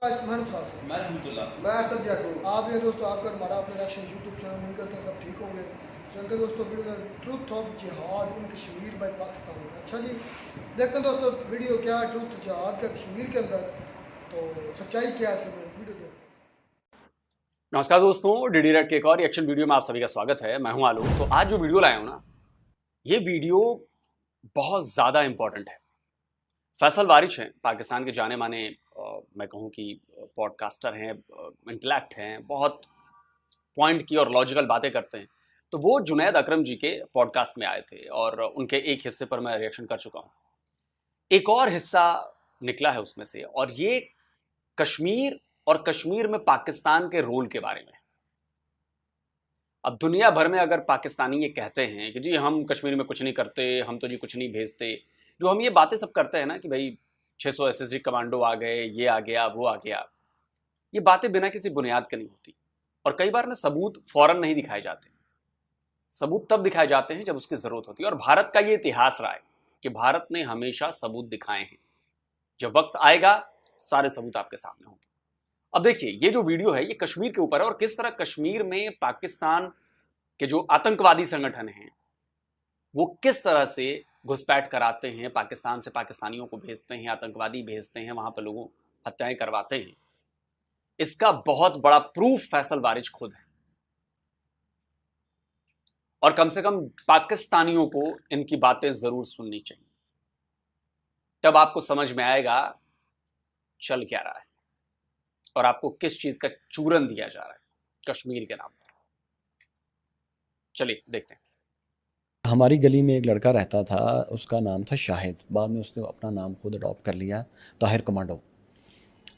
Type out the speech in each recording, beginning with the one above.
मैं रहमतुल्ला। मैं असद जाकूब। आप ये दोस्तों आपका हमारा अपना रिएक्शन यूट्यूब चैनल नहीं करते हैं, सब ठीक होंगे। चलते दोस्तों वीडियो ट्रूथ ऑफ जिहाद इन कश्मीर बाय पाकिस्तान। अच्छा जी, देखते हैं दोस्तों वीडियो क्या है ट्रूथ जिहाद का कश्मीर के अंदर, तो सच्चाई क्या है इसमें, वीडियो देखते हैं। नमस्कार दोस्तों, डीडी रेड के एक और रिएक्शन वीडियो में आप सभी का स्वागत है। मैं हूं आलोक। तो आज जो वीडियो लाया हूं ना, ये वीडियो बहुत ज़्यादा इंपॉर्टेंट है। फैसल वारिच हैं, पाकिस्तान के जाने माने मैं कहूँ कि पॉडकास्टर हैं, इंटेलेक्ट हैं, बहुत पॉइंट की और लॉजिकल बातें करते हैं। तो वो जुनैद अकरम जी के पॉडकास्ट में आए थे और उनके एक हिस्से पर मैं रिएक्शन कर चुका हूँ। एक और हिस्सा निकला है उसमें से, और ये कश्मीर और कश्मीर में पाकिस्तान के रोल के बारे में। अब दुनिया भर में अगर पाकिस्तानी ये कहते हैं कि जी हम कश्मीर में कुछ नहीं करते, हम तो जी कुछ नहीं भेजते, जो हम ये बातें सब करते हैं ना कि भाई 600 एसएसजी कमांडो आ गए, ये आ गया, वो आ गया, ये बातें बिना किसी बुनियाद के नहीं होती। और कई बार ना सबूत फौरन नहीं दिखाए जाते। सबूत तब दिखाए जाते हैं जब उसकी जरूरत होती है। और भारत का ये इतिहास रहा है कि भारत ने हमेशा सबूत दिखाए हैं। जब वक्त आएगा सारे सबूत आपके सामने होंगे। अब देखिए, ये जो वीडियो है ये कश्मीर के ऊपर है, और किस तरह कश्मीर में पाकिस्तान के जो आतंकवादी संगठन हैं वो किस तरह से घुसपैठ कराते हैं, पाकिस्तान से पाकिस्तानियों को भेजते हैं, आतंकवादी भेजते हैं, वहां पर लोगों हत्याएं करवाते हैं। इसका बहुत बड़ा प्रूफ फैसल वारिच खुद है। और कम से कम पाकिस्तानियों को इनकी बातें जरूर सुननी चाहिए, तब आपको समझ में आएगा चल क्या रहा है और आपको किस चीज का चूरन दिया जा रहा है कश्मीर के नाम पर। चलिए देखते हैं। हमारी गली में एक लड़का रहता था, उसका नाम था शाहिद। बाद में उसने अपना नाम खुद अडॉप्ट कर लिया, ताहिर कमांडो।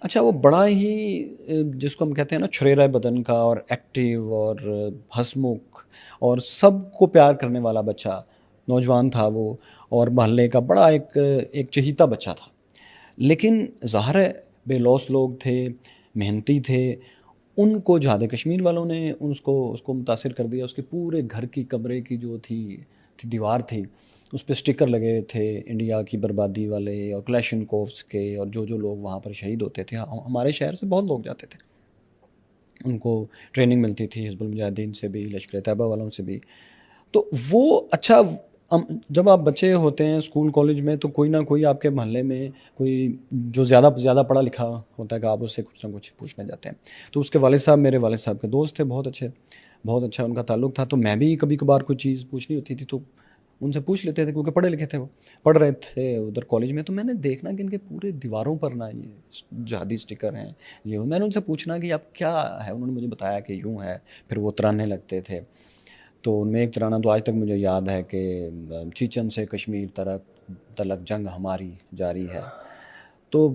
अच्छा, वो बड़ा ही जिसको हम कहते हैं ना छुरेरा बदन का, और एक्टिव और हंसमुख और सबको प्यार करने वाला बच्चा, नौजवान था वो, और मोहल्ले का बड़ा एक चहीता बच्चा था। लेकिन ज़ाहिर है बेलौस लोग थे, मेहनती थे, उनको ज़्यादा कश्मीर वालों ने उसको मुतासिर कर दिया। उसके पूरे घर की कमरे की जो थी दीवार थी, उस पर स्टिकर लगे थे इंडिया की बर्बादी वाले और क्लैशनकोव्स के, और जो लोग वहाँ पर शहीद होते थे। हमारे शहर से बहुत लोग जाते थे, उनको ट्रेनिंग मिलती थी हिज़्बुल मुजाहिदीन से भी, लश्कर तैयबा वालों से भी। तो वो अच्छा, जब आप बच्चे होते हैं स्कूल कॉलेज में, तो कोई ना कोई आपके मोहल्ले में कोई जो ज़्यादा पढ़ा लिखा होता है कि आप उससे कुछ ना कुछ पूछने जाते हैं। तो उसके वालिद साहब मेरे वालिद साहब के दोस्त थे, बहुत अच्छा उनका ताल्लुक़ था। तो मैं भी कभी कभार कोई चीज़ पूछनी होती थी तो उनसे पूछ लेते थे, क्योंकि पढ़े लिखे थे, वो पढ़ रहे थे उधर कॉलेज में। तो मैंने देखना कि इनके पूरे दीवारों पर ना ये जहादी स्टिकर हैं, ये हो। मैंने उनसे पूछना कि आप क्या है, उन्होंने मुझे बताया कि यूँ है। फिर वो तराने लगते थे। तो उनमें एक तराना तो आज तक मुझे याद है कि चीचन से कश्मीर तलक जंग हमारी जारी है। तो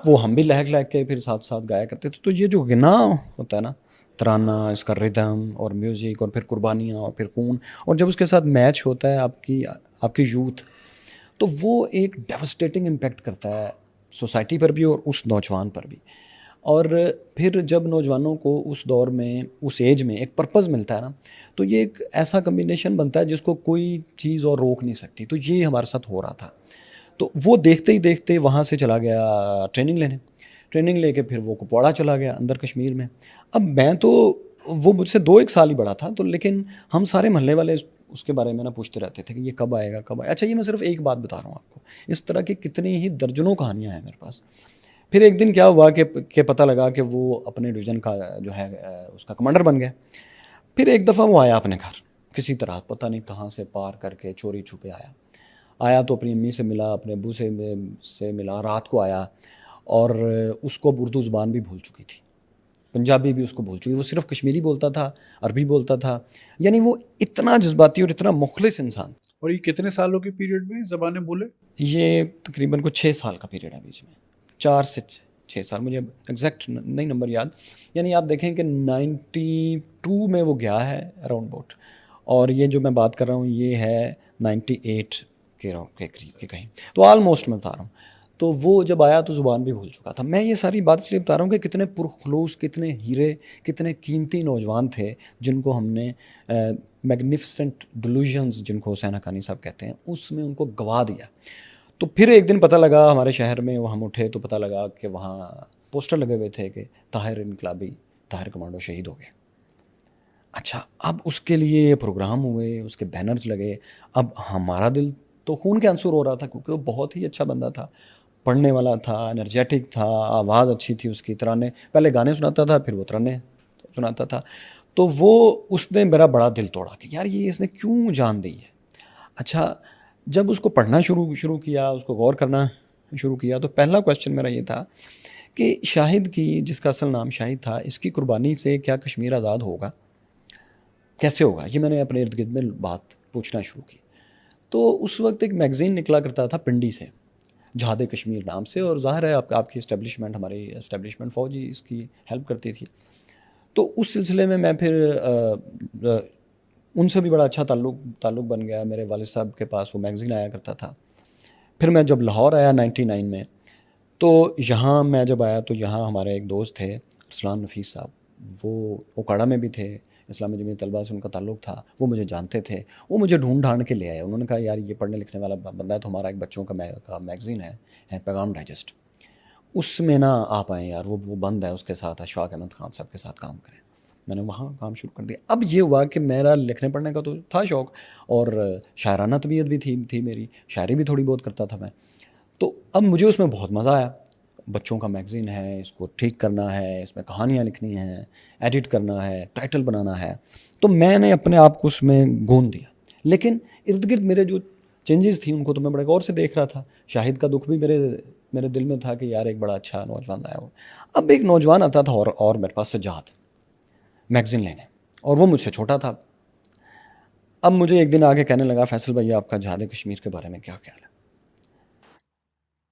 वो हम भी लहक लहक के फिर साथ साथ गाया करते थे। तो ये जो गिना होता है ना, तराना, इसका रिदम और म्यूज़िक, और फिर कुर्बानियाँ, और फिर खून, और जब उसके साथ मैच होता है आपकी यूथ, तो वो एक डेवस्टेटिंग इम्पैक्ट करता है सोसाइटी पर भी और उस नौजवान पर भी। और फिर जब नौजवानों को उस दौर में, उस एज में एक पर्पज़ मिलता है ना, तो ये एक ऐसा कम्बिनेशन बनता है जिसको कोई चीज़ और रोक नहीं सकती। तो ये हमारे साथ हो रहा था। तो वो देखते ही देखते वहाँ से चला गया ट्रेनिंग लेके, फिर वो कुपवाड़ा चला गया अंदर कश्मीर में। अब मैं तो, वो मुझसे 2-1 साल ही बड़ा था, तो लेकिन हम सारे मोहल्ले वाले उसके बारे में ना पूछते रहते थे कि ये कब आएगा। अच्छा, ये मैं सिर्फ एक बात बता रहा हूँ आपको, इस तरह की कितनी ही दर्जनों कहानियाँ हैं मेरे पास। फिर एक दिन क्या हुआ कि पता लगा कि वो अपने डिवीज़न का जो है उसका कमांडर बन गया। फिर एक दफ़ा वो आया अपने घर, किसी तरह पता नहीं कहाँ से पार करके चोरी छुपे आया तो अपनी अम्मी से मिला, अपने अब्बू से मिला, रात को आया। और उसको उर्दू ज़ुबान भी भूल चुकी थी, पंजाबी भी उसको भूल चुकी। वो सिर्फ कश्मीरी बोलता था, अरबी बोलता था। यानी वो इतना जज्बाती और इतना मुखलिस इंसान। और ये कितने सालों के पीरियड में ज़बानें बोले? ये तकरीबन कुछ 6 साल का पीरियड है बीच में, 4 से 6 साल, मुझे एग्जैक्ट नहीं नंबर याद। यानी आप देखें कि 92 में वो गया है अराउंड अबाउट, और ये जो मैं बात कर रहा हूँ ये है 98 के करीब के कहीं। तो ऑलमोस्ट मैं बता रहा हूँ। तो वो जब आया तो ज़ुबान भी भूल चुका था। मैं ये सारी बात इसलिए बता रहा हूँ कि कितने पुरखलूस, कितने हीरे, कितने कीमती नौजवान थे जिनको हमने मैग्निफिसेंट डिल्यूजन्स, जिनको हुसैन हक्कानी साहब कहते हैं, उसमें उनको गवा दिया। तो फिर एक दिन पता लगा हमारे शहर में, वो हम उठे तो पता लगा कि वहाँ पोस्टर लगे हुए थे कि ताहिर इनकलाबी, ताहिर कमांडो शहीद हो गए। अच्छा, अब उसके लिए प्रोग्राम हुए, उसके बैनर्स लगे। अब हमारा दिल तो खून के आंसू रो रहा था, क्योंकि वो बहुत ही अच्छा बंदा था, पढ़ने वाला था, एनर्जेटिक था, आवाज़ अच्छी थी उसकी, तराने पहले गाने सुनाता था, फिर वो तराने सुनाता था। तो वो उसने मेरा बड़ा दिल तोड़ा कि यार ये इसने क्यों जान दी है। अच्छा, जब उसको पढ़ना शुरू किया, उसको गौर करना शुरू किया, तो पहला क्वेश्चन मेरा ये था कि शाहिद की, जिसका असल नाम शाहिद था, इसकी कुर्बानी से क्या कश्मीर आज़ाद होगा, कैसे होगा? ये मैंने अपने इर्द गिर्द में बात पूछना शुरू की। तो उस वक्त एक मैगज़ीन निकला करता था पिंडी से, जहाद कश्मीर नाम से, और ज़ाहिर है आपकी इस्टेब्लिशमेंट, हमारी इस्टेब्लिशमेंट फ़ौज ही इसकी हेल्प करती थी। तो उस सिलसिले में मैं फिर उनसे भी बड़ा अच्छा ताल्लुक़ बन गया। मेरे वालिद साहब के पास वो मैगज़ीन आया करता था। फिर मैं जब लाहौर आया 99 में, तो यहाँ मैं जब आया तो यहाँ हमारे एक दोस्त थे अरसलान नफ़ीस साहब, वो ओकाड़ा में भी थे, इस्लामी जमीयत तलबा से उनका ताल्लुक़ था, वो मुझे जानते थे। वो मुझे ढूंढ ढांड के ले आए। उन्होंने कहा यार ये पढ़ने लिखने वाला बंदा है, तो हमारा एक बच्चों का मैगज़ीन है पैगाम डाइजेस्ट, उसमें ना आप आएँ यार, वो बंद है, उसके साथ अशफाक अहमद खान साहब के साथ काम करें। मैंने वहाँ काम शुरू कर दिया। अब ये हुआ कि मेरा लिखने पढ़ने का तो था शौक़, और शायराना तबीयत भी थी मेरी, शायरी भी थोड़ी बहुत करता था मैं। तो अब मुझे उसमें बहुत मज़ा आया। बच्चों का मैगज़ीन है, इसको ठीक करना है, इसमें कहानियाँ लिखनी हैं, एडिट करना है, टाइटल बनाना है, तो मैंने अपने आप को उसमें गोंद दिया। लेकिन इर्द गिर्द मेरे जो चेंजेस थी उनको तो मैं बड़े गौर से देख रहा था। शाहिद का दुख भी मेरे दिल में था कि यार एक बड़ा अच्छा नौजवान आया हो। अब एक नौजवान आता था और मेरे पास सज्जाद मैगज़ीन लेने, और वो मुझसे छोटा था। अब मुझे एक दिन आके कहने लगा, फैसल भैया आपका जहाद कश्मीर के बारे में क्या ख्याल है?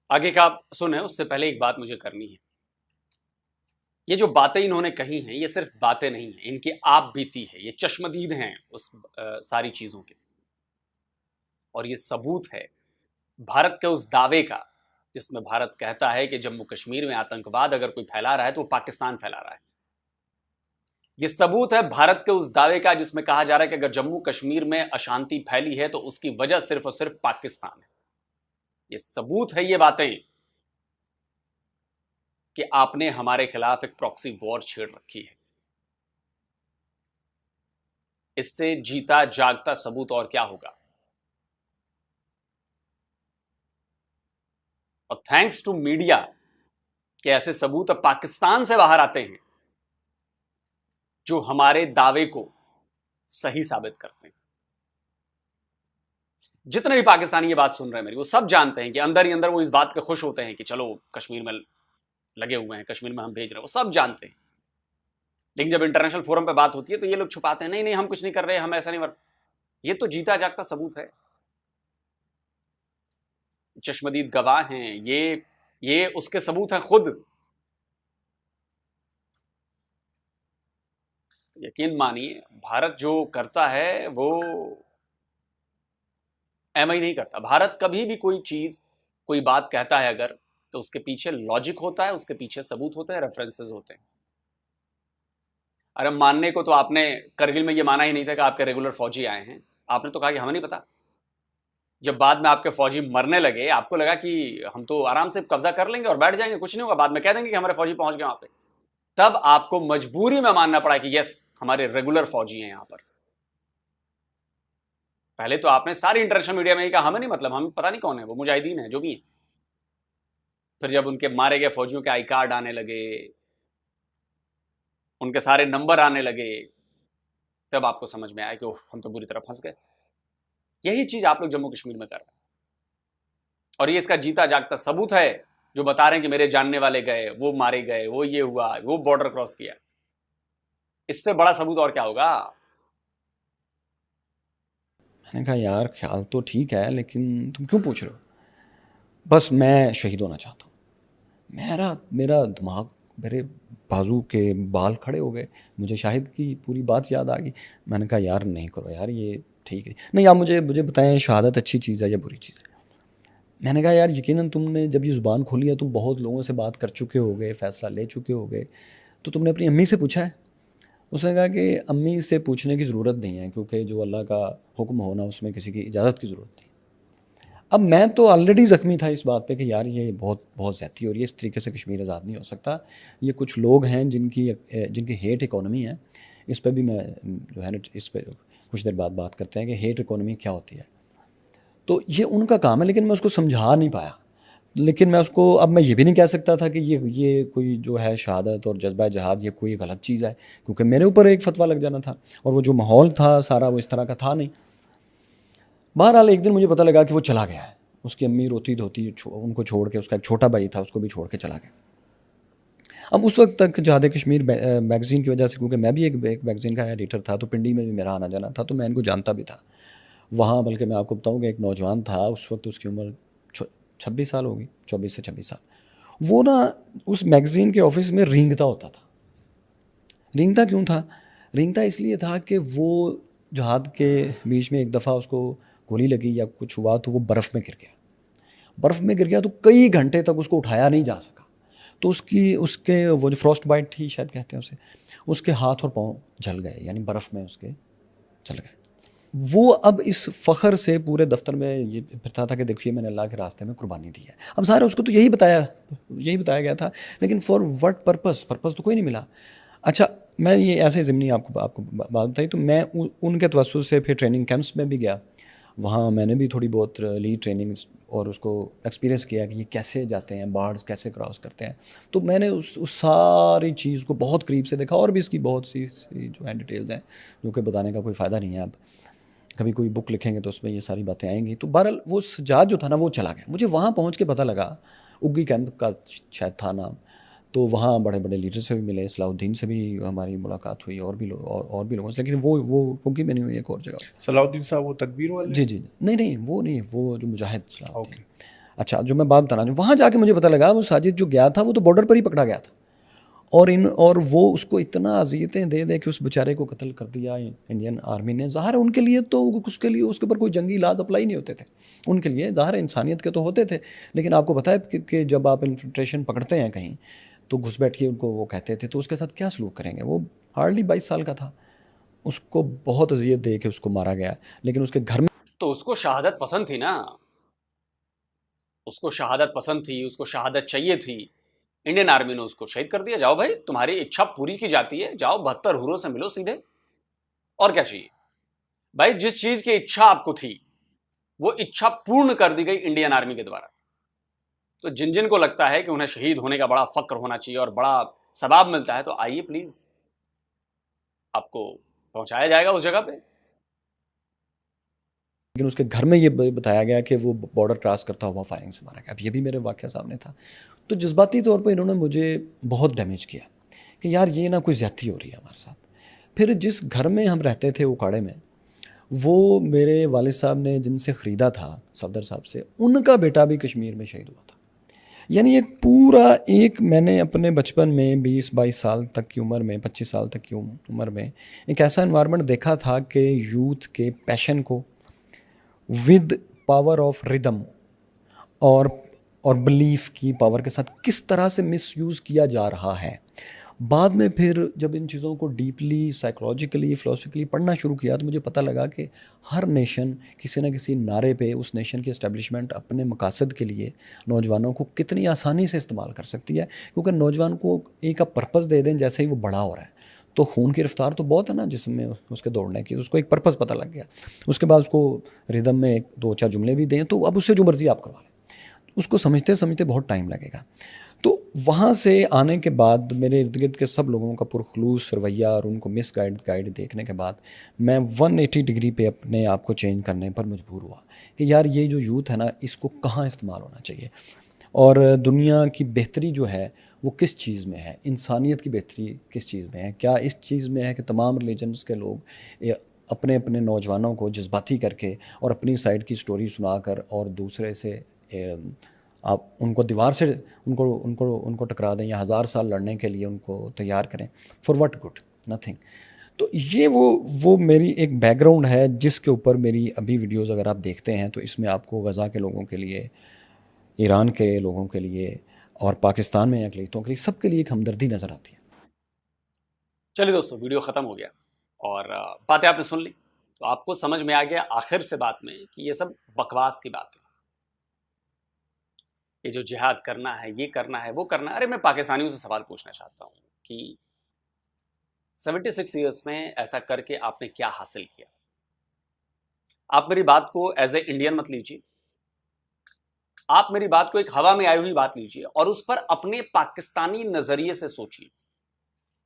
आगे का आप सुने उससे पहले एक बात मुझे करनी है। ये जो बातें इन्होंने कही हैं, ये सिर्फ बातें नहीं हैं, इनकी आप बीती है, ये चश्मदीद हैं उस सारी चीज़ों के, और ये सबूत है भारत के उस दावे का जिसमें भारत कहता है कि जम्मू कश्मीर में आतंकवाद अगर कोई फैला रहा है तो वो पाकिस्तान फैला रहा है। ये सबूत है भारत के उस दावे का जिसमें कहा जा रहा है कि अगर जम्मू कश्मीर में अशांति फैली है तो उसकी वजह सिर्फ और सिर्फ पाकिस्तान है। ये सबूत है, ये बातें, कि आपने हमारे खिलाफ एक प्रॉक्सी वॉर छेड़ रखी है। इससे जीता जागता सबूत और क्या होगा। और थैंक्स टू मीडिया कि ऐसे सबूत अब पाकिस्तान से बाहर आते हैं जो हमारे दावे को सही साबित करते हैं। जितने भी पाकिस्तानी ये बात सुन रहे हैं मेरी, वो सब जानते हैं कि अंदर ही अंदर वो इस बात पे खुश होते हैं कि चलो कश्मीर में लगे हुए हैं, कश्मीर में हम भेज रहे हैं, वो सब जानते हैं। लेकिन जब इंटरनेशनल फोरम पे बात होती है तो ये लोग छुपाते हैं, नहीं नहीं हम कुछ नहीं कर रहे, हम ऐसा नहीं कर। ये तो जीता जागता सबूत है, चश्मदीद गवाह हैं, ये उसके सबूत हैं खुद। तो यकीन मानिए भारत जो करता है वो एम ही नहीं करता। भारत कभी भी कोई चीज, कोई बात कहता है अगर, तो उसके पीछे लॉजिक होता है, उसके पीछे सबूत होते हैं, रेफरेंसेस होते हैं। अरे मानने को तो आपने करगिल में ये माना ही नहीं था कि आपके रेगुलर फौजी आए हैं, आपने तो कहा कि हमें नहीं पता। जब बाद में आपके फौजी मरने लगे, आपको लगा कि हम तो आराम से कब्जा कर लेंगे और बैठ जाएंगे, कुछ नहीं होगा, बाद में कह देंगे कि हमारे फौजी पहुंच गए वहां पे। तब आपको मजबूरी में मानना पड़ा कि यस हमारे रेगुलर फौजी हैं यहां पर। पहले तो आपने सारी इंटरनेशनल मीडिया में ही कहा हमें नहीं मतलब, हमें पता नहीं कौन है वो, मुजाहिदीन है जो भी है। फिर जब उनके मारे गए फौजियों के आई कार्ड आने लगे, उनके सारे नंबर आने लगे, तब आपको समझ में आया कि हम तो बुरी तरह फंस गए। यही चीज आप लोग जम्मू कश्मीर में कर रहे हैं, और ये इसका जीता जागता सबूत है जो बता रहे हैं कि मेरे जानने वाले गए, वो मारे गए, वो ये हुआ, वो बॉर्डर क्रॉस किया। इससे बड़ा सबूत और क्या होगा। मैंने कहा यार ख्याल तो ठीक है, लेकिन तुम क्यों पूछ रहे हो? बस मैं शहीद होना चाहता हूँ। मेरा दिमाग, मेरे बाजू के बाल खड़े हो गए, मुझे शाहिद की पूरी बात याद आ गई। मैंने कहा यार नहीं करो यार, ये ठीक है नहीं। आप मुझे बताएं शहादत अच्छी चीज़ है या बुरी चीज़ है? मैंने कहा यार यकीनन तुमने जब ये ज़ुबान खोली है, तुम बहुत लोगों से बात कर चुके होगे, फ़ैसला ले चुके होगे, तो तुमने अपनी अम्मी से पूछा है? उसने कहा कि अम्मी से पूछने की ज़रूरत नहीं है, क्योंकि जो अल्लाह का हुक्म होना उसमें किसी की इजाज़त की ज़रूरत नहीं। اب میں تو آلریڈی زخمی تھا اس بات پہ کہ یار یہ بہت بہت زیادتی ہو رہی ہے، اس طریقے سے کشمیر آزاد نہیں ہو سکتا. یہ کچھ لوگ ہیں جن کی ہیٹ اکانومی ہے. اس پہ بھی میں جو ہے نا اس پہ کچھ دیر بعد بات کرتے ہیں کہ ہیٹ اکانومی کیا ہوتی ہے. تو یہ ان کا کام ہے، لیکن میں اس کو سمجھا نہیں پایا. لیکن میں اس کو اب میں یہ بھی نہیں کہہ سکتا تھا کہ یہ کوئی جو ہے شہادت اور جذبہ جہاد یہ کوئی غلط چیز ہے، کیونکہ میرے اوپر ایک فتویٰ لگ جانا تھا اور وہ جو ماحول تھا سارا وہ اس طرح کا تھا نہیں. بہرحال ایک دن مجھے پتہ لگا کہ وہ چلا گیا ہے. اس کی امی روتی دھوتی ان کو چھوڑ کے، اس کا ایک چھوٹا بھائی تھا اس کو بھی چھوڑ کے چلا گیا. اب اس وقت تک جہاد کشمیر میگزین کی وجہ سے، کیونکہ میں بھی ایک میگزین کا ایڈیٹر تھا، تو پنڈی میں بھی میرا آنا جانا تھا، تو میں ان کو جانتا بھی تھا وہاں. بلکہ میں آپ کو بتاؤں کہ ایک نوجوان تھا اس وقت، اس کی عمر 26 سال ہوگی، 24 سے 26 سال. وہ نا اس میگزین کے آفس میں رینگتا ہوتا تھا. رینگتا کیوں تھا؟ رینگتا اس لیے تھا کہ وہ جہاد کے بیچ میں ایک دفعہ اس کو گولی لگی یا کچھ ہوا تو وہ برف میں گر گیا. برف میں گر گیا تو کئی گھنٹے تک اس کو اٹھایا نہیں جا سکا. تو اس کے وہ جو فراسٹ بائٹ تھی شاید کہتے ہیں اسے، اس کے ہاتھ اور پاؤں جل گئے، یعنی برف میں اس کے چل گئے. وہ اب اس فخر سے پورے دفتر میں یہ پھرتا تھا کہ دیکھیے میں نے اللہ کے راستے میں قربانی دی ہے. اب ظاہر ہے اس کو تو یہی بتایا گیا تھا، لیکن فار وٹ پرپس تو کوئی نہیں ملا. اچھا میں یہ ایسے ضمنی آپ کو بات بتائی. تو میں ان کے توسط سے پھر ٹریننگ کیمپس میں بھی گیا. وہاں میں نے بھی تھوڑی بہت لی ٹریننگ اور اس کو ایکسپیرینس کیا کہ یہ کیسے جاتے ہیں، باڑز کیسے کراس کرتے ہیں. تو میں نے اس ساری چیز کو بہت قریب سے دیکھا، اور بھی اس کی بہت سی جو ہیں ڈیٹیلز ہیں جو کہ بتانے کا کوئی فائدہ نہیں ہے. اب کبھی کوئی بک لکھیں گے تو اس میں یہ ساری باتیں آئیں گی. تو بہرحال وہ سجاد جو تھا نا وہ چلا گیا. مجھے وہاں پہنچ کے پتہ لگا، اگی کیمپ کا شاید تھا نام. تو وہاں بڑے بڑے لیڈر سے بھی ملے، صلاح الدین سے بھی ہماری ملاقات ہوئی، اور بھی لوگوں سے. لیکن وہ اگی میں نہیں ہوئی، ایک اور جگہ. صلاح الدین صاحب وہ تکبیر والے؟ جی نہیں وہ جو مجاہد صلاح الدین. اوکے. اچھا جو میں بات بتا رہا ہوں، وہاں جا کے مجھے پتہ لگا وہ ساجد جو گیا تھا وہ تو بارڈر پر ہی پکڑا گیا تھا. اور وہ اس کو اتنا اذیتیں دے کے اس بیچارے کو قتل کر دیا انڈین آرمی نے. ظاہر ہے ان کے لیے تو اس کے اوپر کوئی جنگی لاز اپلائی نہیں ہوتے تھے. ان کے لیے ظاہر انسانیت کے تو ہوتے تھے، لیکن آپ کو پتہ ہے کہ جب آپ انفلٹریشن پکڑتے ہیں کہیں تو گھس بیٹھیے ان کو وہ کہتے تھے، تو اس کے ساتھ کیا سلوک کریں گے. وہ ہارڈلی 22 سال کا تھا، اس کو بہت اذیت دے کے اس کو مارا گیا. لیکن اس کے گھر میں تو اس کو شہادت پسند تھی نا، اس کو شہادت پسند تھی، اس کو شہادت چاہیے تھی. انڈین آرمی نے اس کو شہید کر دیا. جاؤ بھائی تمہاری اچھا پوری کی جاتی ہے، جاؤ 72 حوروں سے ملو سیدھے. اور کیا چاہیے بھائی؟ جس چیز کی اچھا آپ کو تھی وہ اچھا پورن کر دی گئی انڈین آرمی کے دوارا. تو جن کو لگتا ہے کہ انہیں شہید ہونے کا بڑا فخر ہونا چاہیے اور بڑا ثواب ملتا ہے، تو آئیے پلیز، آپ کو پہنچایا جائے گا اس جگہ پہ. لیکن اس کے گھر میں یہ بتایا گیا کہ وہ بارڈر کراس کرتا ہوا فائرنگ سے مارا گیا. اب یہ بھی میرے واقعہ سامنے تھا. تو جذباتی طور پہ انہوں نے مجھے بہت ڈیمیج کیا کہ یار یہ نہ کوئی زیادتی ہو رہی ہے ہمارے ساتھ. پھر جس گھر میں ہم رہتے تھے اکاڑے میں، وہ میرے والد صاحب نے جن سے خریدا تھا صفدر صاحب سے، ان کا بیٹا بھی کشمیر میں شہید ہوا تھا. یعنی ایک میں نے اپنے بچپن میں 20-22 سال تک کی عمر میں، 25 سال تک کی عمر میں ایک ایسا انوائرمنٹ دیکھا تھا کہ یوتھ کے پیشن کو ود پاور آف ردم اور بلیف کی پاور کے ساتھ کس طرح سے مس یوز کیا جا رہا ہے. بعد میں پھر جب ان چیزوں کو ڈیپلی سائیکولوجیکلی فلاسفیکلی پڑھنا شروع کیا تو مجھے پتہ لگا کہ ہر نیشن کسی نہ کسی نعرے پہ اس نیشن کی اسٹیبلشمنٹ اپنے مقاصد کے لیے نوجوانوں کو کتنی آسانی سے استعمال کر سکتی ہے. کیونکہ نوجوان کو ایک آپ پرپس دے دیں جیسے ہی وہ بڑا ہو رہا ہے، تو خون کی رفتار تو بہت ہے نا جسم میں اس کے دوڑنے کی، اس کو ایک پرپس پتہ لگ گیا. اس کے بعد اس کو ردم میں 2-4 جملے بھی دیں تو اب اس سے جو مرضی آپ کروا لیں. اس کو سمجھتے بہت ٹائم لگے گا. تو وہاں سے آنے کے بعد میرے ارد گرد کے سب لوگوں کا پرخلوص رویہ اور ان کو مس گائیڈ دیکھنے کے بعد میں 180 ڈگری پہ اپنے آپ کو چینج کرنے پر مجبور ہوا کہ یار یہ جو یوتھ ہے نا اس کو کہاں استعمال ہونا چاہیے، اور دنیا کی بہتری جو ہے وہ کس چیز میں ہے، انسانیت کی بہتری کس چیز میں ہے. کیا اس چیز میں ہے کہ تمام ریلیجنس کے لوگ اپنے نوجوانوں کو جذباتی کر کے اور اپنی سائڈ کی سٹوری سنا کر اور دوسرے سے آپ ان کو دیوار سے ان کو ٹکرا دیں یا 1000 سال لڑنے کے لیے ان کو تیار کریں. For what good? نتھنگ. تو یہ وہ میری ایک بیک گراؤنڈ ہے جس کے اوپر میری ابھی ویڈیوز اگر آپ دیکھتے ہیں تو اس میں آپ کو غزہ کے لوگوں کے لیے، ایران کے لوگوں کے لیے اور پاکستان میں اقلیتوں کے لیے سب کے لیے ایک ہمدردی نظر آتی ہے. چلیے دوستو، ویڈیو ختم ہو گیا اور باتیں آپ نے سن لی، تو آپ کو سمجھ میں آ گیا آخر سے بات میں کہ یہ سب بکواس کی بات ہے. ये जो जिहाद करना है, ये करना है, वो करना है। अरे मैं पाकिस्तानियों से सवाल पूछना चाहता हूँ कि 76 ईयर्स में ऐसा करके आपने क्या हासिल किया? आप मेरी बात को एज ए इंडियन मत लीजिए, आप मेरी बात को एक हवा में आई हुई बात लीजिए और उस पर अपने पाकिस्तानी नजरिए से सोचिए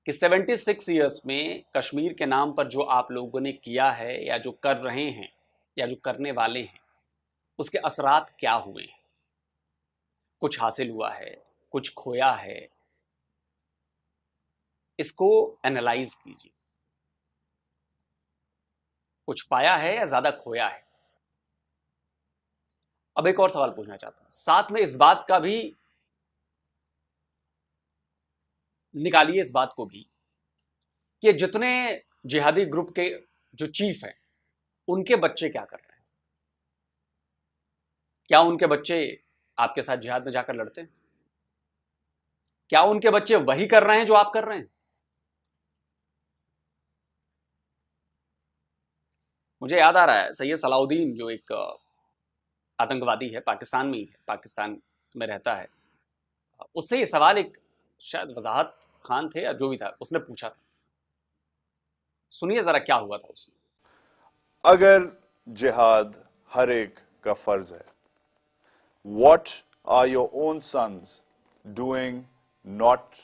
कि 76 ईयर्स में कश्मीर के नाम पर जो आप लोगों ने किया है या जो कर रहे हैं या जो करने वाले हैं, उसके असरात क्या हुए हैं? कुछ हासिल हुआ है, कुछ खोया है? इसको एनालाइज कीजिए। कुछ पाया है या ज्यादा खोया है? अब एक और सवाल पूछना चाहता हूं, साथ में इस बात का भी निकालिए, इस बात को भी कि जितने जिहादी ग्रुप के जो चीफ हैं, उनके बच्चे क्या कर रहे हैं? क्या उनके बच्चे आपके साथ जिहाद में जाकर लड़ते हैं? क्या उनके बच्चे वही कर रहे हैं जो आप कर रहे हैं? मुझे याद आ रहा है सैयद सलाउद्दीन, जो एक आतंकवादी है, पाकिस्तान में ही है, पाकिस्तान में रहता है, उससे ये सवाल एक शायद वजाहत खान थे या जो भी था, उसने पूछा था। सुनिए जरा क्या हुआ था उसमें। अगर जिहाद हर एक का फर्ज है, what are your own sons doing not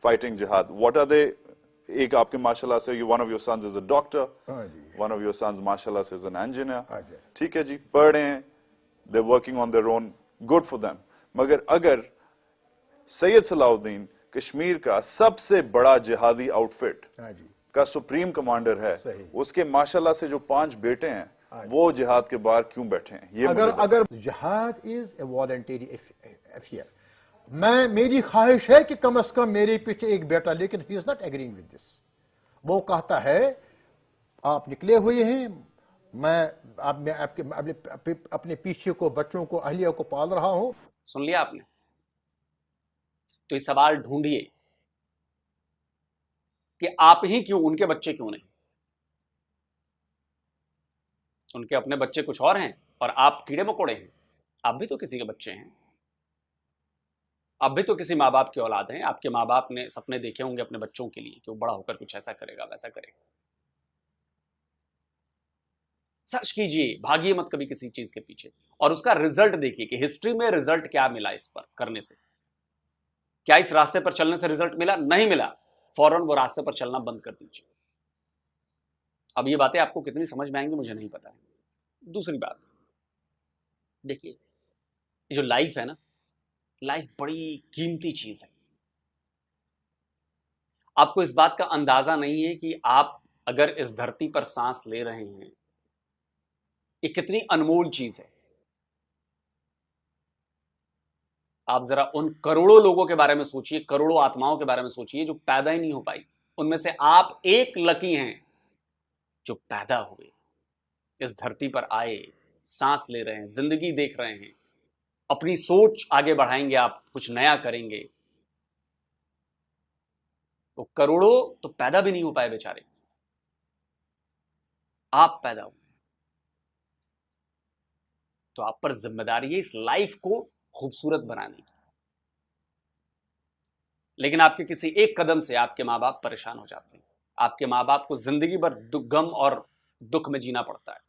fighting jihad? What are they? एक आपके माशाल्लाह से one of your sons is a doctor, one of your sons माशाल्लाह से is an engineer. ठीक है जी, पढ़ रहे हैं, they're working on their own, good for them. मगर अगर सैयद सलाउद्दीन कश्मीर का सबसे बड़ा जिहादी आउटफिट का सुप्रीम कमांडर है, उसके माशाल्लाह से जो 5 बेटे हैं, वो जिहाद के बाहर क्यों बैठे हैं? ये अगर जिहाद इज ए वॉलंटरी अफेयर, मेरी ख्वाहिश है कि कम से कम मेरे पीछे एक बेटा, लेकिन he is not agreeing with this. वो कहता है आप निकले हुए हैं, मैं अपने पीछे को, बच्चों को, अहलिया को पाल रहा हूं। सुन लिया आपने? तो ये सवाल ढूंढिए कि आप ही क्यों, उनके बच्चे क्यों नहीं? उनके अपने बच्चे कुछ और हैं और आप कीड़े मकोड़े हैं। आप भी तो किसी के बच्चे हैं, आप भी तो किसी माँ बाप की औलाद हैं। आपके माँ बाप ने सपने देखे होंगे अपने बच्चों के लिए कि वो बड़ा होकर कुछ ऐसा करेगा, वैसा करेगा। सर्च कीजिए, भागिए मत कभी किसी चीज के पीछे, और उसका रिजल्ट देखिए कि हिस्ट्री में रिजल्ट क्या मिला इस पर करने से। क्या इस रास्ते पर चलने से रिजल्ट मिला? नहीं मिला, फौरन वो रास्ते पर चलना बंद कर दीजिए। अब ये बातें आपको कितनी समझ में आएंगी मुझे नहीं पता है। दूसरी बात देखिए, जो लाइफ है ना, लाइफ बड़ी कीमती चीज है। आपको इस बात का अंदाजा नहीं है कि आप अगर इस धरती पर सांस ले रहे हैं, ये कितनी अनमोल चीज है। आप जरा उन करोड़ों लोगों के बारे में सोचिए, करोड़ों आत्माओं के बारे में सोचिए जो पैदा ही नहीं हो पाई। उनमें से आप एक लकी हैं जो पैदा हुए, इस धरती पर आए, सांस ले रहे हैं, जिंदगी देख रहे हैं, अपनी सोच आगे बढ़ाएंगे, आप कुछ नया करेंगे। तो करोड़ों तो पैदा भी नहीं हो पाए बेचारे, आप पैदा हुए। तो आप पर जिम्मेदारी है इस लाइफ को खूबसूरत बनाने की। लेकिन आपके किसी एक कदम से आपके माँ बाप परेशान हो जाते हैं। आपके माँ बाप को जिंदगी भर गम और दुख में जीना पड़ता है।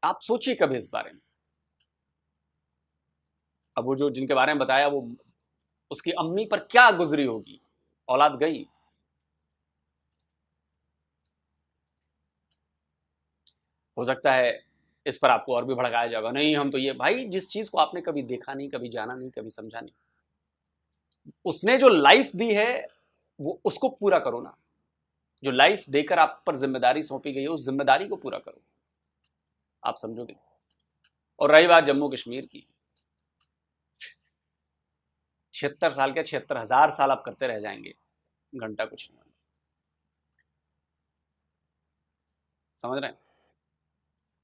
आप सोचिए कभी इस बारे में। अब वो जो जिनके बारे में बताया, वो उसकी अम्मी पर क्या गुजरी होगी, औलाद गई। हो सकता है इस पर आपको और भी भड़काया जाएगा, नहीं हम तो ये, भाई जिस चीज को आपने कभी देखा नहीं, कभी जाना नहीं, कभी समझा नहीं, उसने जो लाइफ दी है वो उसको पूरा करो ना। जो लाइफ देकर आप पर जिम्मेदारी सौंपी गई है, उस जिम्मेदारी को पूरा करो, आप समझोगे। और रही बात जम्मू कश्मीर की, 76 साल के 76,000 साल आप करते रह जाएंगे, घंटा कुछ नहीं। समझ रहे हैं?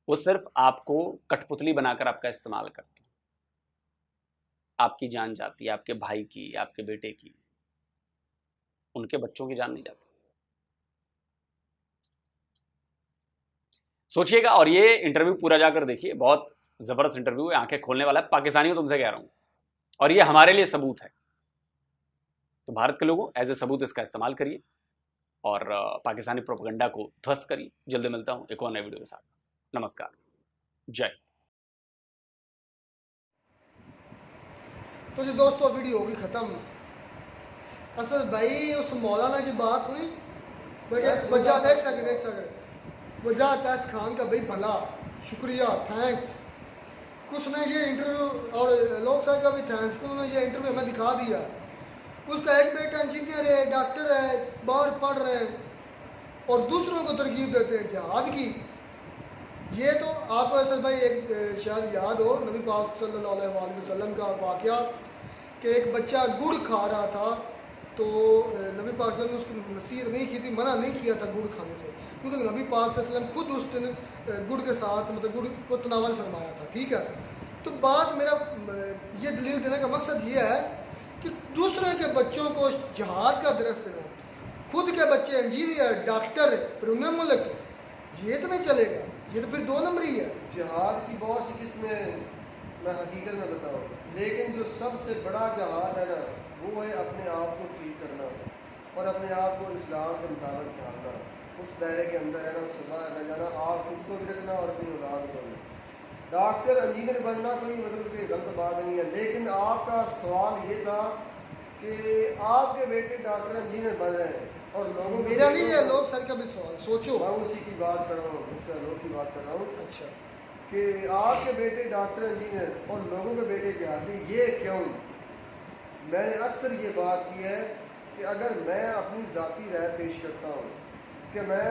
वो सिर्फ आपको कठपुतली बनाकर आपका इस्तेमाल करते हैं। आपकी जान जाती है, आपके भाई की, आपके बेटे की, उनके बच्चों की जान नहीं जाती। सोचिएगा और ये इंटरव्यू पूरा जाकर देखिए, बहुत जबरदस्त इंटरव्यू है, आंखें खोलने वाला है, पाकिस्तानियों तुमसे कह रहा हूं, और ये हमारे लिए सबूत है। तो भारत के लोगों एज ए सबूत इसका इस्तेमाल करिए और पाकिस्तानी प्रोपेगेंडा को ध्वस्त करिए। जल्दी मिलता हूं एक और नए वीडियो के साथ। नमस्कार, जय। तो जी दोस्तों वीडियो होगी ख़त्म। असल भाई उस मौलाना की बात सुनी, वजह एक सेकंड वजह तैस खान का भाई भला शुक्रिया, थैंक्स। कुछ ने ये इंटरव्यू और लोग साहब का भी थैंक्स, उन्होंने ये इंटरव्यू हमें दिखा दिया। उसका एक बेटा इंजीनियर है, डॉक्टर है, बाहर पढ़ रहे हैं और दूसरों को तरकीब देते हैं जिहाद की। ये तो आपको असल भाई एक शायद याद हो नबी पाक सल्लल्लाहु अलैहि वसल्लम का वाक़या कि एक बच्चा गुड़ खा रहा था, तो नबी पाक सल्लल्लाहु अलैहि वसल्लम ने उसको नसीहत नहीं की थी, मना नहीं किया था गुड़ खाने से, क्योंकि नबी पाक सल्लल्लाहु अलैहि वसल्लम खुद उस दिन गुड़ के साथ मतलब गुड़ को तनावल फरमाया था। ठीक है, तो बात मेरा ये दलील देने का मकसद ये है कि दूसरे के बच्चों को जिहाद का दरस देना, खुद के बच्चे इंजीनियर डॉक्टर फिर मुल्क, ये तो नहीं चलेगा, ये तो फिर दो नंबरी है। जिहाद की बहुत सी किस्में मैं हकीकत में बताऊँ, लेकिन जो सबसे बड़ा जिहाद है ना वो है अपने आप को ठीक करना और अपने आप को इस्लाम के मुताबिक ढालना, उस दायरे के अंदर रहना, उससे बाहर न जाना, आप खुद को भी रखना और अपनी औलाद को भी। डॉक्टर इंजीनियर बनना कोई मतलब कि गलत बात नहीं है, लेकिन आपका सवाल ये था कि आपके बेटे डॉक्टर इंजीनियर बन रहे हैं और लोगों मेरा नहीं है, लोग सर का भी सवाल सोचो। मैं उसी की बात कर रहा हूँ, मिस्टर लोग की बात कर रहा हूँ। अच्छा, कि आपके बेटे डॉक्टर इंजीनियर और लोगों के बेटे जिहादी, ये क्यों? मैंने अक्सर ये बात की है कि अगर मैं अपनी ज़ाती राय पेश करता हूँ कि मैं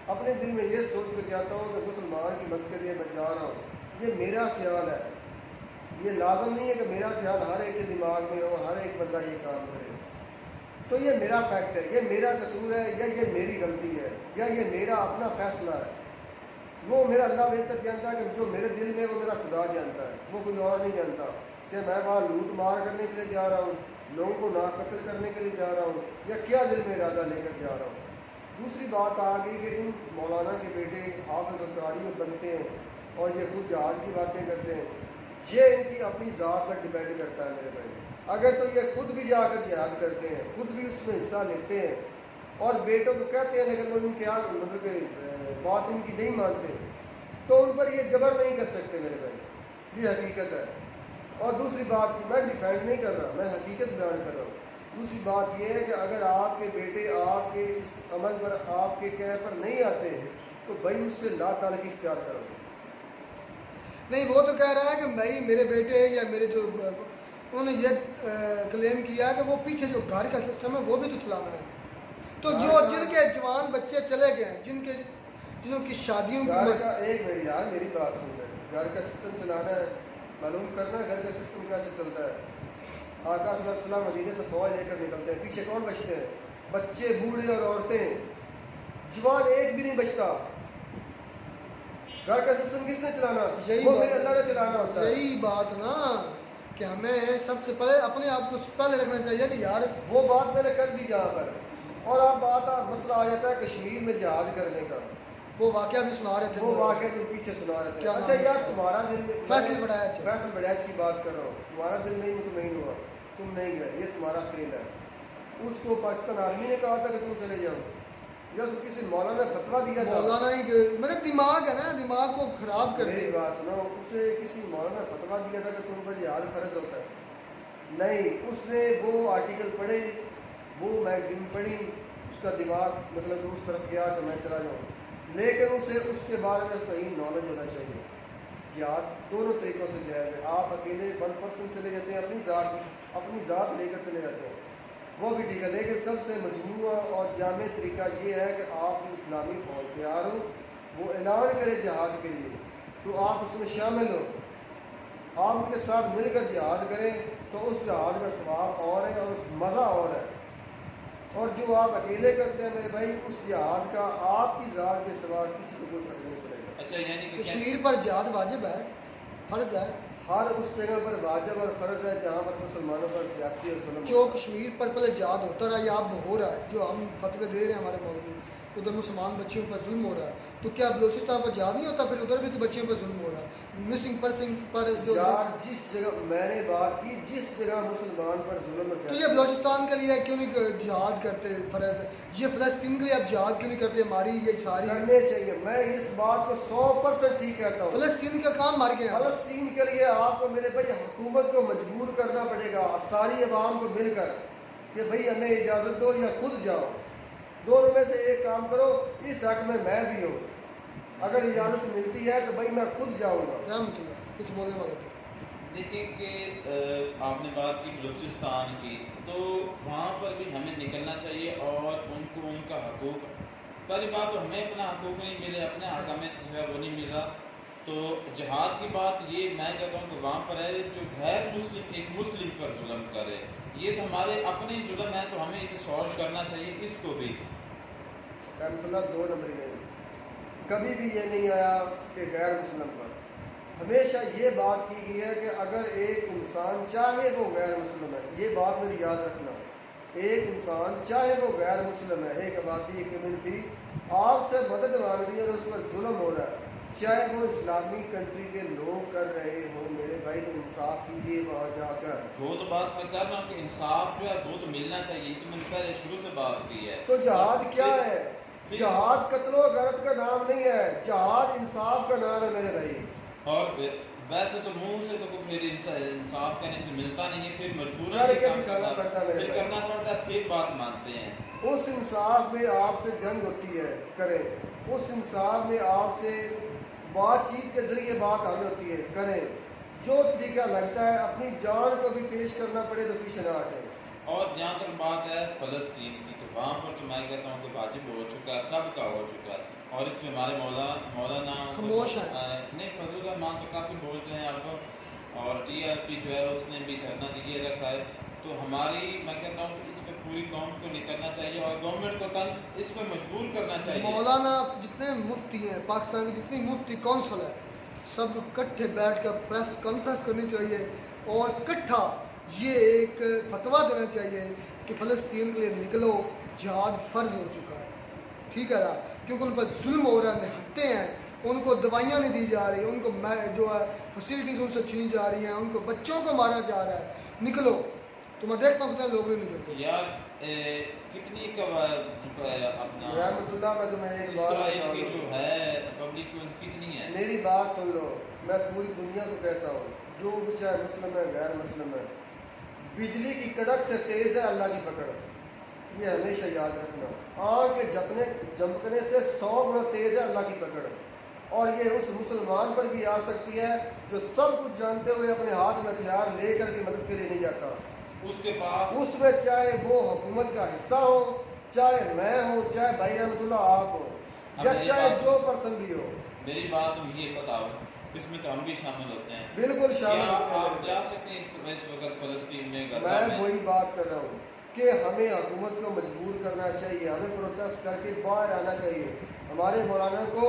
अपने दिल में ये सोच कर जाता हूँ कि मुसलमान की मदद के लिए मैं जा रहा हूँ, ये मेरा ख्याल है, ये लाजम नहीं है कि मेरा ख्याल हर एक के दिमाग में और हर एक बंदा ये काम करे। तो ये मेरा फैक्ट है, ये मेरा कसूर है या ये मेरी गलती है या ये मेरा अपना फैसला है, वो मेरा अल्लाह बेहतर जानता है कि जो मेरे दिल में वो मेरा खुदा जानता है, वो कोई और नहीं जानता कि मैं वहाँ लूट मार करने के लिए जा रहा हूँ, लोगों को नाकत्ल करने के लिए जा रहा हूँ या क्या दिल में इरादा लेकर जा रहा हूँ। दूसरी बात आ गई कि इन मौलाना के बेटे हाफ़िज़ सरकारी बनते हैं और ये खुद जिहाद की बातें करते हैं, ये इनकी अपनी ज़ात पर डिपेंड करता है मेरे भाई। अगर तो ये खुद भी जाकर जिहाद करते हैं, खुद भी उसमें हिस्सा लेते हैं और बेटों को कहते हैं लेकिन वो इनके यहाँ मतलब बात इनकी नहीं मानते, तो उन पर ये जबर नहीं कर सकते मेरे भाई, ये हकीकत है। और दूसरी बात, मैं डिफेंड नहीं कर रहा, मैं हकीकत बयान कर रहा हूँ। दूसरी बात यह है कि अगर आपके बेटे आपके इस अमल पर आपके कह पर नहीं आते तो भाई उससे ला ताल्लुकी इख्तियार करो। नहीं वो तो कह रहा है कि भाई मेरे बेटे या मेरे जो उन्होंने ये क्लेम किया कि वो पीछे जो घर का सिस्टम है वो भी तो चलाना है, तो जो जिनके जवान बच्चे चले गए हैं, जिनों की शादियों घर का, एक मिनट यार मेरी बात सुन रहे, घर का सिस्टम चलाना है, मालूम करना है घर का सिस्टम कैसे चलता है। आका सल्लल्लाहु अलैहि वसल्लम मदीने से फौज लेकर निकलते हैं, पीछे कौन बचते हैं? बच्चे, बूढ़े और औरतें, जवान एक भी नहीं बचता। घर का सिस्टम किसने चलाना? वो मेरे अल्लाह ने चलाना होता है। यही बात ना कि हमें सबसे पहले अपने आप को पहले रखना चाहिए कि यार वो बात मैंने कर दी यहाँ पर, और अब मसला आ जाता है कश्मीर में जिहाद करने का। वो वाकया भी सुना रहे थे, वो वाकया तुम पीछे सुना रहे थे। क्या अच्छा यार तुम्हारा दिल, फैसल बड़ायच, फैसल बड़ायच की बात कर रहा हूँ, तुम्हारा दिल नहीं मुतमईन हुआ, तुम नहीं गए, ये तुम्हारा फेल है। उसको पाकिस्तान आर्मी ने कहा था कि तुम चले जाओ, या उसको किसी मौलाना ने फतवा दिया था? मौलाना ही मेरा दिमाग है ना, दिमाग को खराब कर मेरी बात सुनो, उसे किसी मौलाना ने फतवा दिया था कि तुम पर जिहाद फर्ज होता है? नहीं, उसने वो आर्टिकल पढ़े, वो मैगजीन पढ़ी, उसका दिमाग मतलब उस तरफ गया कि मैं चला जाऊँ, लेकिन उसे उसके बारे में सही नॉलेज होना चाहिए। जिहाद दोनों तरीक़ों से जायज़ है। आप अकेले 1% चले जाते हैं, अपनी ज़ात लेकर चले जाते हैं, वो भी ठीक है, लेकिन सबसे मजमूआ और जामे तरीका ये है कि आप इस्लामी फौज तैयार हो, वो ऐलान करे जिहाद के लिए, तो आप उसमें शामिल हो, आप उनके साथ मिलकर जिहाद करें, तो उस जिहाद का सवाब और है और उस मज़ा और है। और जो आप अकेले करते हैं मेरे भाई, उस जिहाद का आपकी ज़ात के सिवा किसी को कोई फर्क नहीं पड़ेगा। अच्छा, यानी कि कश्मीर पर जिहाद वाजिब है, फर्ज है, हर उस जगह पर वाजिब और फ़र्ज है जहाँ पर मुसलमानों पर ज़्यादती और जुल्म। जो कश्मीर पर पहले जिहाद होता रहा या अब हो रहा है, जो हम फतवे दे रहे हैं हमारे मौलवी, उधर मुसलमान बच्चियों पर जुल्म हो रहा है, तो क्या बलोचिस्तान पर जिहाद नहीं होता? फिर उधर भी तो बच्चियों पर जुल्म हो रहा है। مسنگ پرسن پر جو یار جس جگہ میں نے بات کی جس جگہ مسلمان پر ظلم تو یہ بلوچستان کے لیے کیوں نہیں جہاد کرتے فرض یہ فلسطین کے لیے آپ جہاد کیوں نہیں کرتے ہماری یہ ساری کرنے چاہیے. میں اس بات کو 100% ٹھیک کہتا ہوں. فلسطین کا کام مار گیا فلسطین کے لیے آپ کو میرے بھائی حکومت کو مجبور کرنا پڑے گا ساری عوام کو مل کر کہ بھائی ہمیں اجازت دو یا خود جاؤ. دونوں میں سے ایک کام کرو. اس حق میں بھی ہوں. اگر اجازت ملتی ہے تو بھائی میں خود جاؤں گا. رحمت اللہ کچھ بولنے والے تھے. دیکھیں کہ آپ نے بات کی بلوچستان کی تو وہاں پر بھی ہمیں نکلنا چاہیے اور ان کو ان کا حقوق پہلی بات تو ہمیں اپنا حقوق نہیں ملے اپنے حق ہمیں جو ہے وہ نہیں ملا. تو جہاد کی بات یہ میں کہتا ہوں کہ وہاں پر ہے جو غیر مسلم ایک مسلم پر ظلم کرے یہ تو ہمارے اپنے ہی ظلم ہے تو ہمیں اسے سالو کرنا چاہیے اس کو بھی. رحمت اللہ 2 نمبر میں کبھی بھی یہ نہیں آیا کہ غیر مسلم پر. ہمیشہ یہ بات کی گئی ہے کہ اگر ایک انسان چاہے وہ غیر مسلم ہے یہ بات میری یاد رکھنا. ایک انسان چاہے وہ غیر مسلم ہے ایک آبادی ایک کمیونٹی آپ سے مدد مانگ رہی ہے اور اس پر ظلم ہو رہا ہے چاہے وہ اسلامی کنٹری کے لوگ کر رہے ہوں میرے بھائی تو انصاف کیجیے وہاں جا کر. وہ تو بات میں کر رہا ہوں کہ انصاف جو ہے وہ تو ملنا چاہیے تو میں نے پہلے شروع سے بات کی ہے. تو جہاد کیا ہے؟ جہاد قتل و غارت کا نام نہیں ہے. جہاد انصاف کا نام ہے میرے بھائی. اور ویسے تو منہ سے تو میرے انصاف کرنے سے ملتا نہیں ہے پھر مجبور کرنا پڑتا ہے کرنا پڑتا ہے پھر بات مانتے ہیں. اس انصاف میں آپ سے جنگ ہوتی ہے کریں. اس انصاف میں آپ سے بات چیت کے ذریعے بات حل ہوتی ہے کریں. جو طریقہ لگتا ہے اپنی جان کو بھی پیش کرنا پڑے تو پیچھے نہ ہٹیں. اور جہاں تک بات ہے فلسطین کی تو وہاں پر تو میں کہتا ہوں کہ واجب ہو چکا ہے کب کا ہو چکا ہے. اور اس میں ہمارے مولانا خاموش ہے نہیں فضل الرحمان تو کافی بول رہے ہیں آپ کو اور TRP جو ہے اس نے بھی دھرنا دیے رکھا ہے. تو ہماری میں کہتا ہوں کہ اس پہ پوری قوم کو نکلنا چاہیے اور گورنمنٹ کو تنگ اس پہ مجبور کرنا چاہیے. مولانا جتنے مفتی ہیں پاکستان کی جتنی مفتی کونسل ہے سب کو اکٹھے بیٹھ کر پریس کانفرنس کرنی چاہیے اور اکٹھا یہ ایک فتویٰ دینا چاہیے کہ فلسطین کے لیے نکلو جہاد فرض ہو چکا ہے. ٹھیک ہے نا کیونکہ ان پر ظلم ہو رہا ہے نہتے ہیں ان کو دوائیاں نہیں دی جا رہی ان کو جو ہے فیسلٹیز ان سے چھین جا رہی ہیں ان کو بچوں کو مارا جا رہا ہے. نکلو تو میں دیکھتا ہوں کتنے لوگ نہیں نکلتے یار کتنی اپنا رحمت اللہ میں تمہیں ایک بات اسرائیل کی جو ہے پبلک کتنی ہے. میری بات سن لو. میں پوری دنیا کو کہتا ہوں جو بھی چاہے مسلم ہے غیر مسلم ہے بجلی کی کڑک سے تیز ہے اللہ کی پکڑ. یہ ہمیشہ یاد رکھنا. آگ کے جھپکنے سے 100 گنا تیز ہے اللہ کی پکڑ. اور یہ اس مسلمان پر بھی آ سکتی ہے جو سب کچھ جانتے ہوئے اپنے ہاتھ میں ہتھیار لے کر کی مدد کے لیے نہیں جاتا. اس کے پاس اس میں چاہے وہ حکومت کا حصہ ہو چاہے میں ہوں چاہے بھائی رحمت اللہ آپ ہو یا چاہے جو پرسن بھی ہو. میری بات تم یہ بتاؤ اس میں تو ہم بھی شامل ہوتے ہیں. بالکل شامل ہوتے ہیں. آپ جا سکتے ہیں اس وقت فلسطین میں میں وہی بات کر رہا ہوں کہ ہمیں حکومت کو مجبور کرنا چاہیے. ہمیں پروٹیسٹ کر کے باہر آنا چاہیے. ہمارے مولانا کو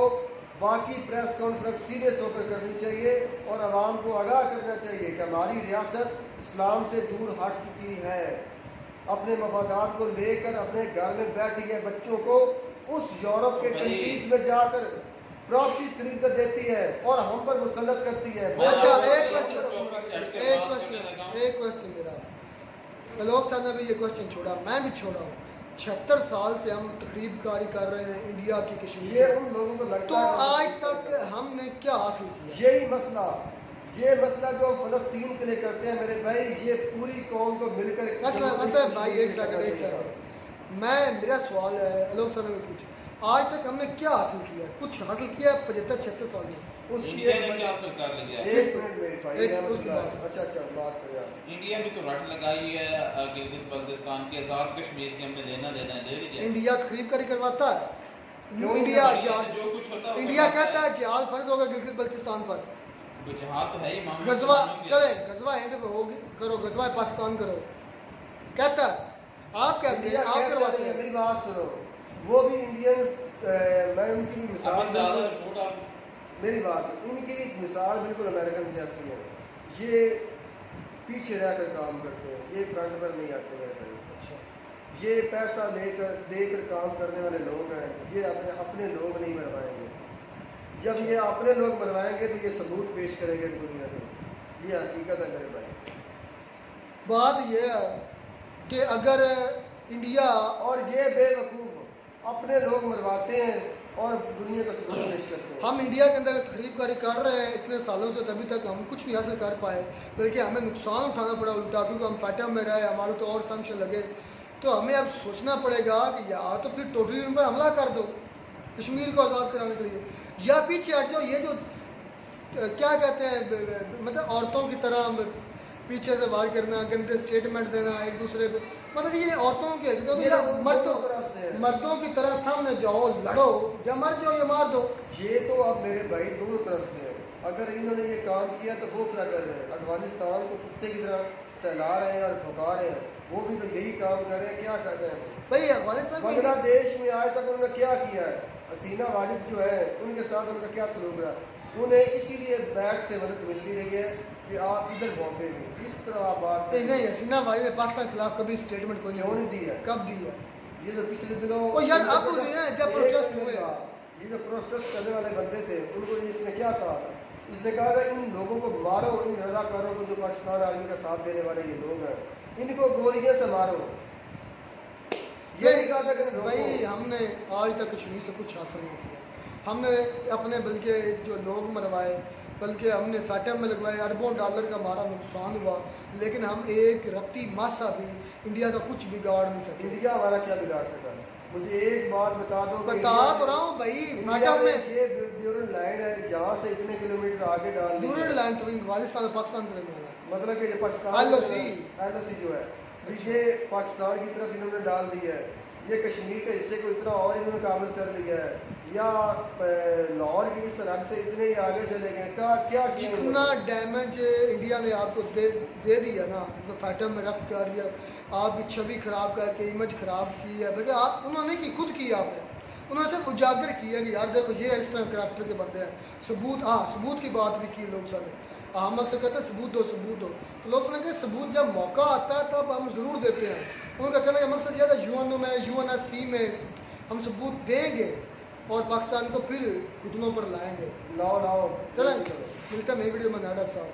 باقی پریس کانفرنس سیریس ہو کر کرنی چاہیے اور عوام کو آگاہ کرنا چاہیے کہ ہماری ریاست اسلام سے دور ہٹ چکی ہے. اپنے مفادات کو لے کر اپنے گھر میں بیٹھی ہے بچوں کو اس یورپ کے کنٹریز میں جا کر پراپرٹیز خرید کر دیتی ہے اور ہم پر مسلط کرتی ہے. اچھا ایک کوشچن میرا لوگ صاحب نے بھی یہ کوشچن چھوڑا میں بھی چھوڑا ہوں. 76 سال سے ہم تقریب کاری کر رہے ہیں انڈیا کی کشمیر. یہ ان لوگوں کو لگتا تو آج تک ہم نے کیا حاصل کیا؟ یہی مسئلہ جو ہم فلسطین کے لیے کرتے ہیں میرے بھائی یہ پوری قوم کو مل کر بھائی ایک سیکنڈ میں میرا سوال ہے لوگ صاحب نے پوچھا آج تک ہم نے کیا حاصل کیا؟ کچھ حاصل کیا 75-76 سال میں. اس کی انڈیا نے کیا حاصل کر لیا؟ ایک منٹ اچھا بات کریں. انڈیا بھی تو رٹ لگائی ہے گلگت بلتستان کے آزاد کشمیر کے ہم نے لینا دینا ہے لے لیجیے. انڈیا تقریب کری کرواتا ہے. انڈیا کہتا ہے جہاد فرض ہوگا گلگت بلتستان پر. جہاد تو ہے ہی غزوہ چلے غزوہ ہند کرو غزوہ پاکستان کرو کہتا ہے آپ کیا آپ کرواتے ہیں. میری بات سنو وہ بھی انڈین میں ان کی بھی مثال میری بات ان کی بھی مثال بالکل امریکن جیسی ہے. یہ پیچھے رہ کر کام کرتے ہیں یہ فرنٹ پر نہیں آتے ہیں. یہ پیسہ لے کر دے کر کام کرنے والے لوگ ہیں. یہ اپنے لوگ نہیں بنوائیں گے. جب یہ اپنے لوگ مروائیں گے تو یہ ثبوت پیش کریں گے دنیا کو. یہ حقیقت ہے میرے بھائی. بات یہ ہے کہ اگر انڈیا اور یہ بے وقوف اپنے لوگ مرواتے ہیں اور دنیا کا ثبوت پیش کرتے ہیں. ہم انڈیا کے اندر خرید کاری کر رہے ہیں اتنے سالوں سے، تبھی تک ہم کچھ نہیں حاصل کر پائے، بلکہ ہمیں نقصان اٹھانا پڑا الٹا، کیونکہ ہم فیٹم میں رہے، ہمارے تو اور سنکشن لگے. تو ہمیں اب سوچنا پڑے گا کہ یا تو پھر ٹوٹلی ان پر حملہ کر دو کشمیر کو آزاد کرانے کے لیے، یا پیچھے ہٹ جاؤ. یہ جو کیا کہتے ہیں مطلب عورتوں کی طرح پیچھے سے وار کرنا، گندے اسٹیٹمنٹ دینا ایک دوسرے کو، مطلب یہ عورتوں کے مردوں کی طرح سامنے جاؤ، لڑو، یا مر جاؤ یا مار دو. یہ تو اب میرے بھائی دونوں طرف سے ہے. اگر انہوں نے یہ کام کیا تو وہ کیا کر رہے ہیں؟ افغانستان کو کتے کی طرح سہلا رہے ہیں اور بھگا رہے ہیں. وہ بھی تو یہی کام کر رہے ہیں. کیا کر رہے ہیں بھائی افغانستان بنگلہ دیش میں آج تک انہوں نے کیا کیا ہے؟ حسینہ واجد جو ہے ان کے ساتھ ان کا کیا سلوک رہا؟ انہیں اسی لیے بیک سے مدد ملتی رہی ہے کہ آپ ادھر بھونکے گے، اس طرح آپ بات نہیں. حسینہ واجد نے پاکستان کے خلاف کبھی اسٹیٹمنٹ کو کیوں نہیں دی ہے؟ کب دی ہے؟ یہ جو پچھلے دنوں وہ یار آپ کو دیا ہے جب پروٹیسٹ ہوئے، یہ جو پروٹیسٹ کرنے والے بندے تھے ان کو اس نے کیا کہا تھا؟ اس نے کہا تھا ان لوگوں کو مارو، ان رضاکاروں کو جو پاکستان آرمی کا ساتھ دینے والے یہ لوگ ہیں ان کو گولیاں سے مارو. یہی کہا تھا کہ بھائی ہم نے آج تک کشمیر سے کچھ حاصل نہیں کیا. ہم نے اپنے بلکہ جو لوگ مروائے، بلکہ ہم نے فیٹم میں لگوائے، اربوں ڈالر کا ہمارا نقصان ہوا، لیکن ہم ایک رتی ماسا بھی انڈیا کا کچھ بگاڑ نہیں سکے. انڈیا ہمارا کیا بگاڑ سکا؟ مجھے ایک بات بتا دو. بتا تو رہا ہوں بھائی، انڈیا میں یہ ڈیورنٹ لائن ہے، یہاں سے اتنے کلومیٹر آگے ڈال دی. ڈیورنٹ لائن تو افغانستان اور پاکستان کے درمیان ہے، مطلب کہ یہ پاکستان ایل او سی جو ہے یہ پاکستان کی طرف انہوں نے ڈال دی ہے. یہ کشمیر کے حصے کو اتنا اور انہوں نے قابض کر لیا ہے، یا لاہور کی اس سرحد سے اتنے ہی آگے چلے گئے. کیا جتنا ڈیمیج انڈیا نے آپ کو دے دیا نا، فیٹم میں رکھ کر یا آپ کی چھوی خراب کر کے امیج خراب کی ہے، بلکہ آپ انہوں نے کی خود کی، آپ نے انہوں نے صرف اجاگر کیا کہ یار دیکھو یہ اس طرح کریکٹر کے بندے ہیں. ثبوت، ہاں ثبوت کی بات بھی کی لوگ سارے، ہم اکثر کہتے ہیں ثبوت دو ثبوت دو، تو لوگ کہتے ہیں ثبوت جب موقع آتا ہے تب ہم ضرور دیتے ہیں. ان کا کہنا ہے مقصد یہ تھا UN میں UNSC میں ہم ثبوت دیں گے اور پاکستان کو پھر گھٹنوں پر لائیں گے. لاؤ چلیں ملتا ہے نئی ویڈیو میں. نائڈا صاحب.